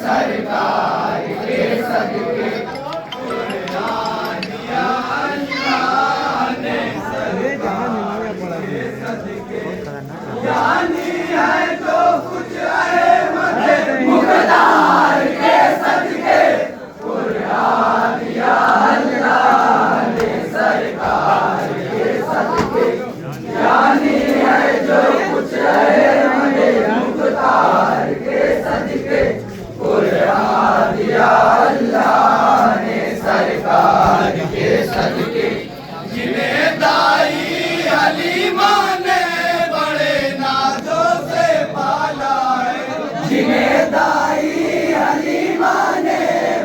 سرکار کے صدقے قرآن یا اللہ نے سرکار کے صدقے جانی ہے جو کچھ احمد مقدار کے صدقے قرآن یا اللہ نے سرکار کے صدقے جانی ہے جو کچھ احمد مقدار کے صدقے قرآن یا اللہ نے سرکار کے صدقے جنہیں دائی حلیمہ نے بڑے نازوں سے پالا ہے جنہیں دائی حلیمہ نے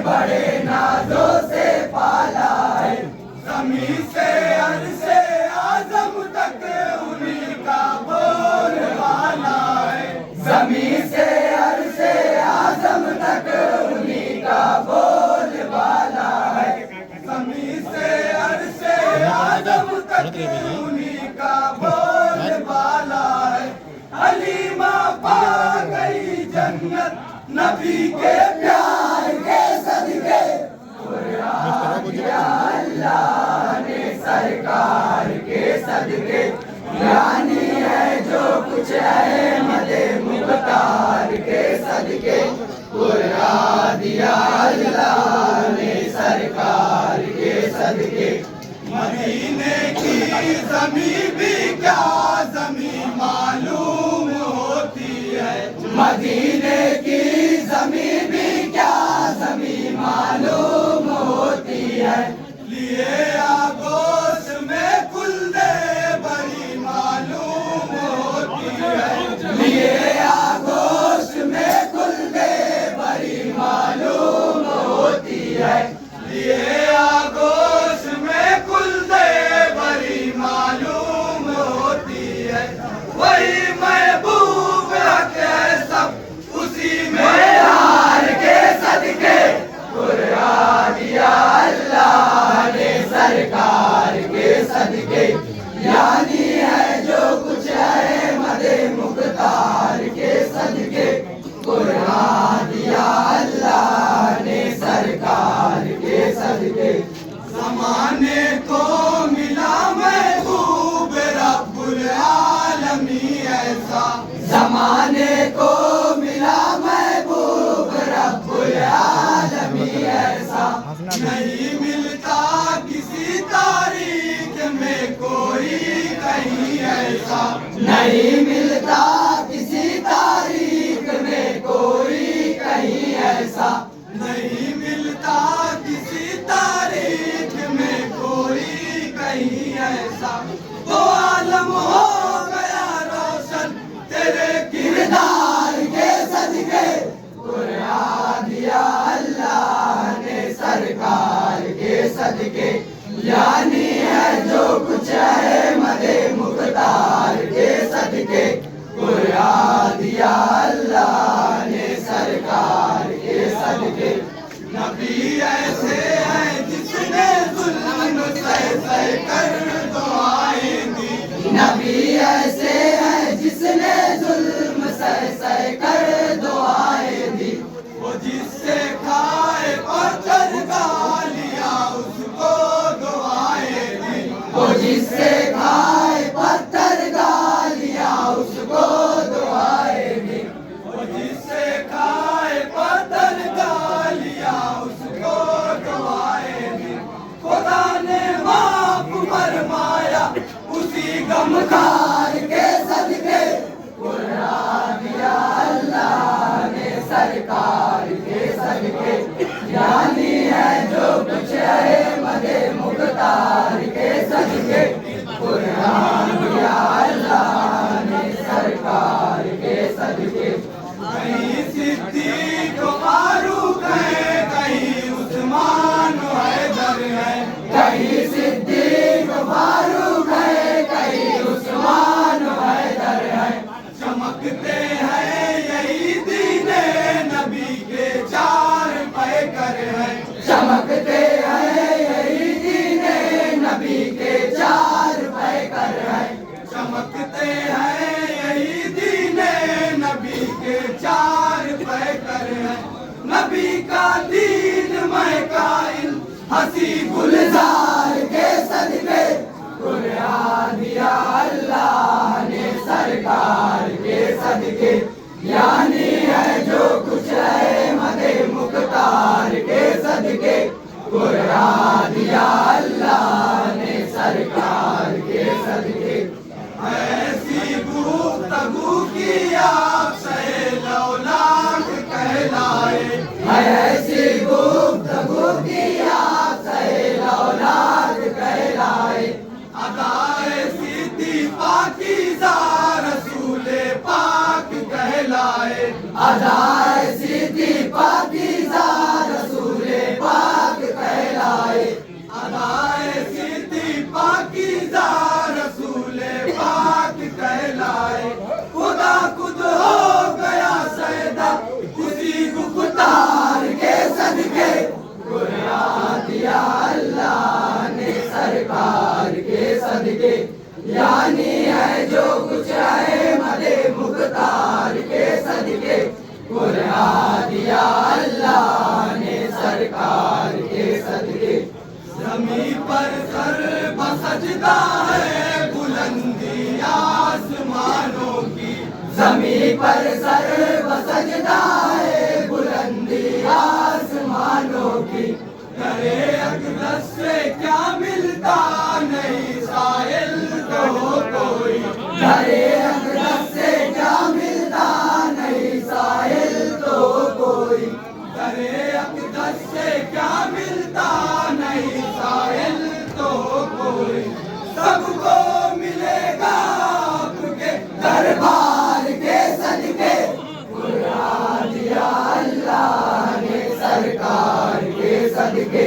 بڑے نازوں سے پالا ہے زمین سے عرش اعظم تک انہی کا بول بالا ہے زمین سے عرش اعظم تک انہی کا بول بالا ہے زمین سے عرش اعظم تک انہی کا بول بالا ہے حلیمہ پا گئی جنت نبی کے پیار کے صدقے قرآن یا اللہ نے سرکار کے صدقے یعنی ہے جو کچھ احمد مختار کے صدقے قرآن یا اللہ نے سرکار کے صدقے مدینے کی زمین بھی کیا زمین معلوم ہوتی ہے مدینے کی زمین بھی کیا زمین معلوم ہوتی ہے لیے آگوش میں کل دے بڑی معلوم ہوتی ہے لیے آگوش میں کل دے بڑی معلوم ہوتی ہے لیے آگوش میں کل دے بڑی معلوم ہوتی ہے وہی محبوب حق ہے سب اسی معیار کے صدقے قرآن یا اللہ نے سرکار کے صدقے یعنی ہے جو کچھ احمد مختار کے صدقے قرآن یا اللہ نے سرکار کے صدقے زمانے کو ملا محبوب رب العالمین ایسا زمانے کو ملا محبوب رب العالمین ایسا نہیں ملتا کسی تاریخ میں کوئی کہیں ایسا نہیں ملتا کسی تاریخ میں کوئی کہیں ایسا نہیں ملتا کسی تاریخ میں کوئی کہیں ایسا تو عالم ہو گیا روشن تیرے کردار کے صدقے قرآن یا اللہ نے سرکار کے صدقے یعنی ہے جو کچھ احمد مختار کے صدقے قرآن یا اللہ نے سرکار کے صدقے نبی ایسے ہیں جس نے ظلم سہ سہ کر دعائیں دی نبی ایسے ہیں جس نے ظلم سہ سہ کر دعائیں دی وہ جس سے کھائے پتھر گالیاں اس کو دعائیں دی وہ جس سے کھائے پتھر گالیاں اس کو دعائیں دی وہ جس سے کھائے پتھر گالیاں اس کو دعائیں دی خدا نے معاف فرمایا اسی غمخوار کے صدقے قرآن یا اللہ نے سرکار کے صدقے یعنی ہے جو کچھ احمد مختار کے صدقے قرآن یا اللہ نے سرکار کے صدقے کہیں صدیق فاروق ہے کہیں عثمان حیدر ہے کہیں صدیق فاروق ہے کہیں عثمان حیدر ہے چمکتے ہیں یہی دین نبی سجدائے بلندی آسمانوں کی، کرے اقدس سے کیا ملتا نہیں سائل تو کوئی، کرے اقدس سے کیا ملتا نہیں سائل تو کوئی، کرے اقدس سے کیا ملتا نہیں سائل تو کوئی، سب کو ملے گا آپ کے دربار کے صدقے، قرآن دیا اللہ نے سرکار کے صدقے،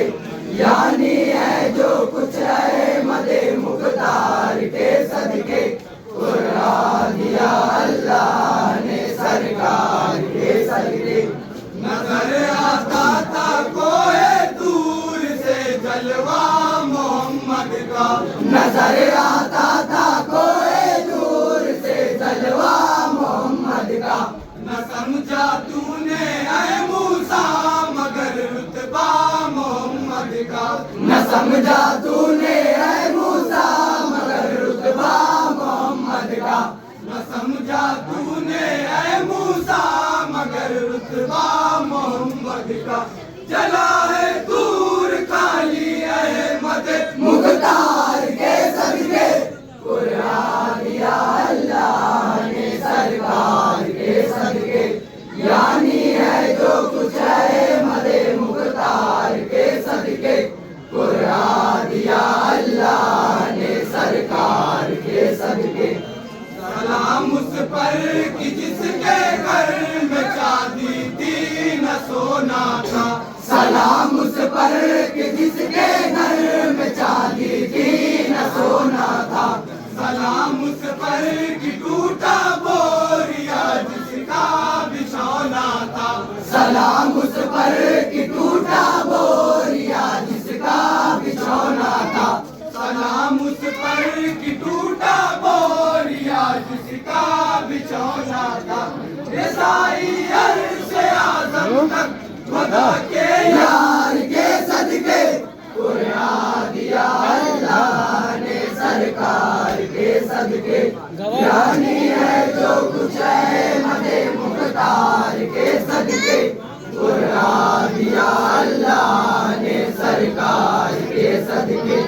یعنی ہے جو کچھ احمد مختار کے صدقے، قرآن دیا اللہ نے سرکار کے صدقے، نظر آتا تھا کوئی دور سے جلوہ محمد کا، نظر آتا تھا کوئی دور سے جلوہ محمد کا، نہ سمجھا تو نے اے موسیٰ مگر رتبہ محمد کا، نہ سمجھا تو نے اے موسیٰ مگر رتبہ محمد کا، نہ سمجھا تو نے اے موسیٰ مگر رتبہ محمد کا، جلا ہے دور خالی احمد مختار کے صدقے، قرآن دیا اللہ نے سرکار کے صدقے، یعنی ہے جو کچھ احمد مختار کے صدقے، قرآن دیا اللہ نے سرکار کے صدقے، سلام اس پر کہ جس کے گھر میں چاندی تھی نہ سونا تھا، سلام اس پر کہ جس کے گھر میں چاندی تھی نہ سونا تھا، سلام اس پر کہ ٹوٹا بوریا جس کا بچھونا تھا، سلام اس پر کہ ٹوٹا بوریا جس کا بچھونا تھا، سلام اس پر کہ ٹوٹا بوریا جس کا بچھونا تھا، رسائی عرش اعظم تک خدا کے یار کے صدقے، قرآن دیا اللہ نے سرکار کے صدقے، یعنی ہے جو کچھ احمد مختار کے صدقے، قرآن دیا اللہ نے سرکار کے صدقے،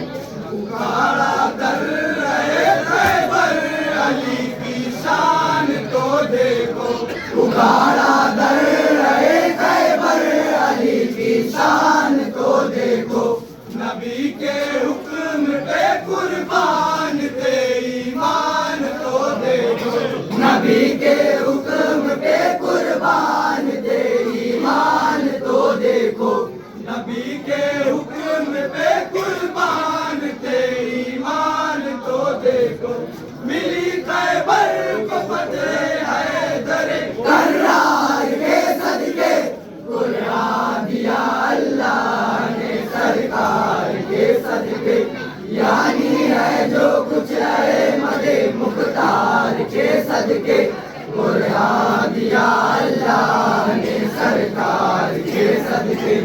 پکارا در رہے خیبر علی کی شان تو دیکھو، پکارا در رہے خیبر علی کی شان تو دیکھو، نبی کے حکم پہ قربان تھے ایمان تو دیکھو، نبی کے حکم پہ قربان تھے ایمان تو دیکھو، نبی کے حکم پہ قربان تھے ایمان تو دیکھو، ملی خیبر کو فتح حیدر کرار کے صدقے، قرآن دیا اللہ نے سرکار کے صدقے، یعنی ہے جو کچھ احمد مختار کے صدقے، قرآن دیا اللہ نے سرکار کے صدقے،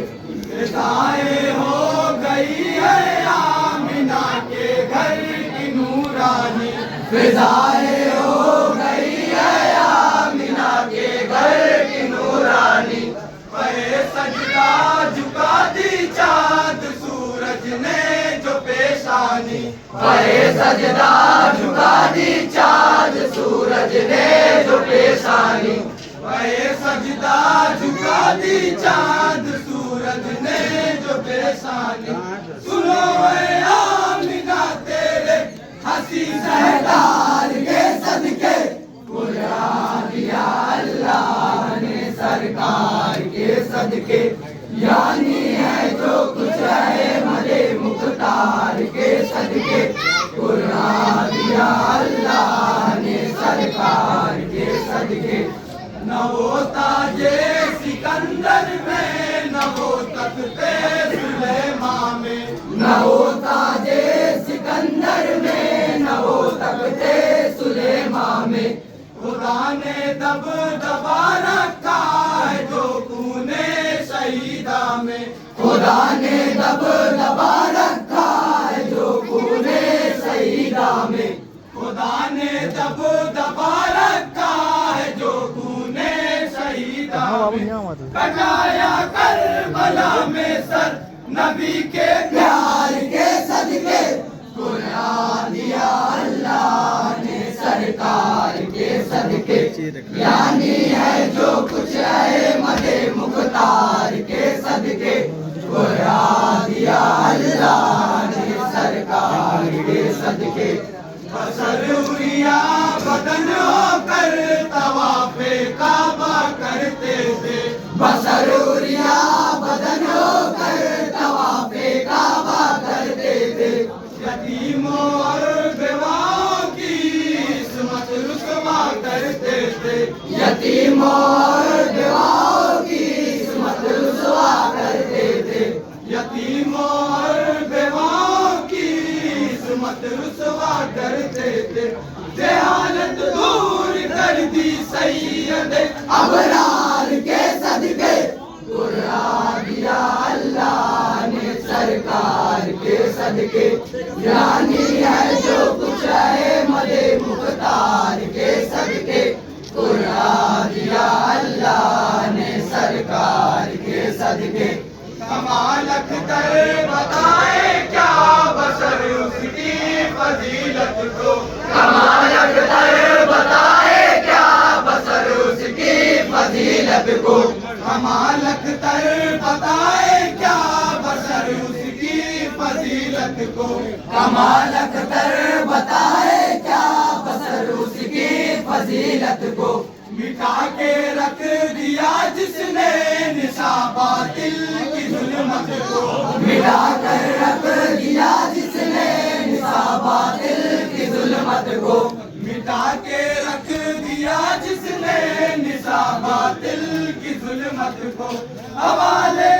فضائے ہو گئی ہے آمنہ کے گھر کی نورانی، فضائے ہو گئی ہے آمنہ کے گھر کی نورانی، پہ سجدہ جھکا دی چاند سورج نے جو پیشانی، پہ سجدہ جھکا دی چاند سورج نے جو پیشانی، پہ سجدہ جھکا دی چاند سورج نے جو پیشانی، سنو اے آمنہ تیرے ہنسی سہدار کے صدقے، قرآن دیا اللہ نے سرکار کے صدقے، یعنی ہے جو کچھ احمد مختار کے صدقے، قرآن دیا اللہ نے سرکار کے صدقے، نہ وہ تاج سکندر میں نہ وہ تخت سلیمان میں، نہ وہ تاج سکندر میں نہ وہ تخت سلیمان میں، خدا نے دب دبا رکھا ہے جو خون شہیدہ میں، خدا نے دب دبا رکھا ہے جو خون شہیدہ میں، خدا نے دب دبا رکھا ہے جو خون شہیدہ کٹایا کربلا میں سر نبی کے پیار کے صدقے، قرآن دیا اللہ نے سرکار کے صدقے، یعنی ہے جو کچھ احمد مختار کے صدقے، قرآن دیا اللہ نے سرکار کے صدقے، بسروریا بدن ہو کر طواف کعبہ کرتے تھے، بسروریا بدن ہو کر طواف کعبہ کرتے تھے، یتیموں اور بیواؤں کی عصمت رسوا کرتے تھے، یتیموں اور بیواؤں کی عصمت رسوا کرتے تھے، یتیموں اور بیواؤں کی عصمت رسوا کرتے تھے، جہالت دور کر دی سید ابرار کے صدقے، قرآن دیا اللہ نے سرکار کے صدقے، یعنی ہے جو کچھ احمد مختار کے صدقے، قرآن دیا اللہ نے سرکار کے صدقے، کمال اختر بتائے کیا بشر اس کی فضیلت کو، کمال اختر بتائے کیا بشر اس کی فضیلت کو، کمال اختر بتائے کیا بشر اس کی فضیلت کو، کمال اختر بتائے کیا بشر اس کی فضیلت کو، مٹا کے رکھ دیا جس نے نشاں باطل کی ظلمت کو، مٹا کر رکھ دیا جس نے نشاں باطل کی ظلمت کو، مٹا کے رکھ دیا جس نے نشاں باطل کی ظلمت کو، حوالے